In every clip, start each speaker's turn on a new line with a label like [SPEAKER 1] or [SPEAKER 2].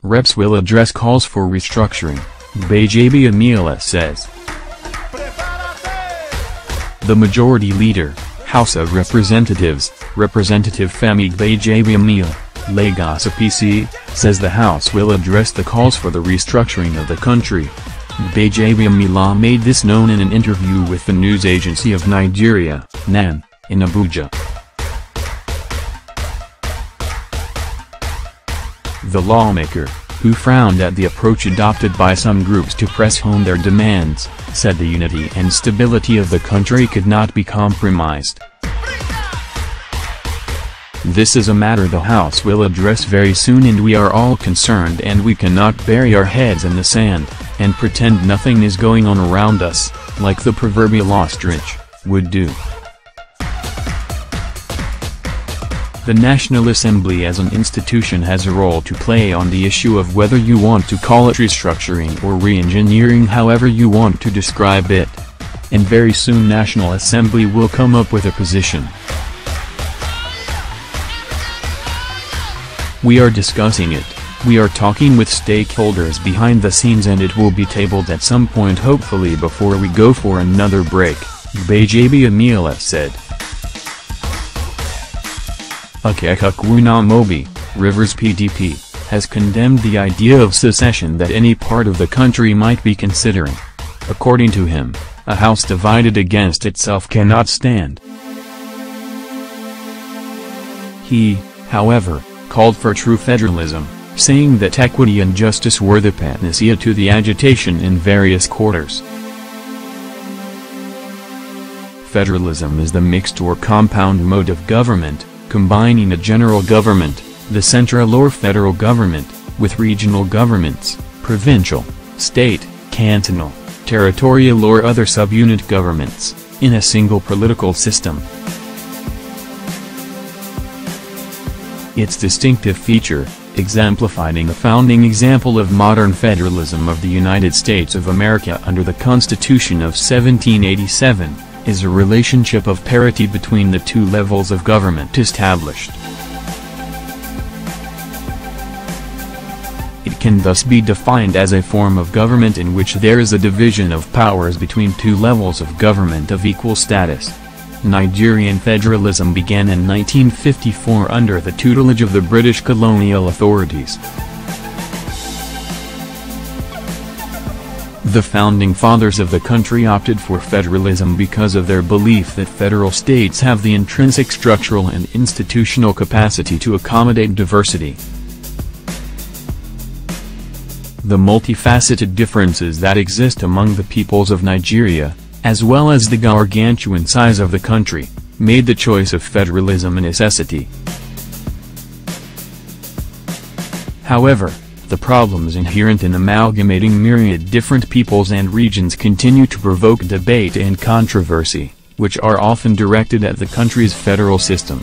[SPEAKER 1] Reps will address calls for restructuring, Gbajabiamila says. The majority leader, House of Representatives, Representative Femi Gbajabiamila, Lagos APC, says the House will address the calls for the restructuring of the country. Gbajabiamila made this known in an interview with the news agency of Nigeria, NAN, in Abuja. The lawmaker, who frowned at the approach adopted by some groups to press home their demands, said the unity and stability of the country could not be compromised. This is a matter the House will address very soon, and we are all concerned, and we cannot bury our heads in the sand and pretend nothing is going on around us, like the proverbial ostrich would do. The National Assembly as an institution has a role to play on the issue of whether you want to call it restructuring or re-engineering, however you want to describe it. And very soon National Assembly will come up with a position. We are discussing it, we are talking with stakeholders behind the scenes, and it will be tabled at some point, hopefully before we go for another break, Gbajabiamila said. Mobi, Rivers PDP, has condemned the idea of secession that any part of the country might be considering. According to him, a house divided against itself cannot stand. He, however, called for true federalism, saying that equity and justice were the panacea to the agitation in various quarters. Federalism is the mixed or compound mode of government, combining a general government, the central or federal government, with regional governments, provincial, state, cantonal, territorial or other subunit governments, in a single political system. Its distinctive feature, exemplified in the founding example of modern federalism of the United States of America under the Constitution of 1787, is a relationship of parity between the two levels of government established. It can thus be defined as a form of government in which there is a division of powers between two levels of government of equal status. Nigerian federalism began in 1954 under the tutelage of the British colonial authorities. The founding fathers of the country opted for federalism because of their belief that federal states have the intrinsic structural and institutional capacity to accommodate diversity. The multifaceted differences that exist among the peoples of Nigeria, as well as the gargantuan size of the country, made the choice of federalism a necessity. However, the problems inherent in amalgamating myriad different peoples and regions continue to provoke debate and controversy, which are often directed at the country's federal system.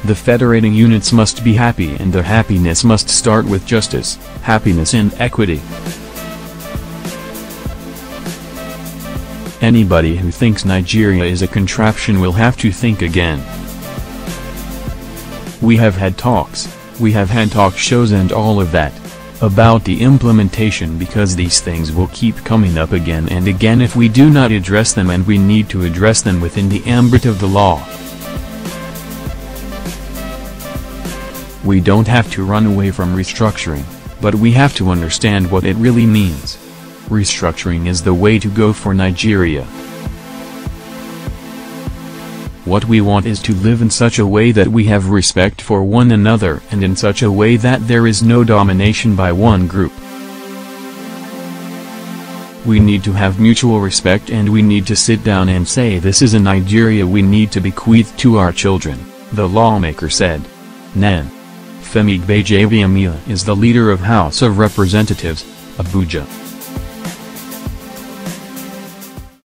[SPEAKER 1] The federating units must be happy, and the happiness must start with justice, happiness and equity. Anybody who thinks Nigeria is a contraption will have to think again. We have had talks, we have had talk shows and all of that, about the implementation, because these things will keep coming up again and again if we do not address them, and we need to address them within the ambit of the law. We don't have to run away from restructuring, but we have to understand what it really means. Restructuring is the way to go for Nigeria. What we want is to live in such a way that we have respect for one another, and in such a way that there is no domination by one group. We need to have mutual respect, and we need to sit down and say this is a Nigeria we need to bequeath to our children, the lawmaker said. Nan. Femi Gbajabiamila is the leader of House of Representatives, Abuja.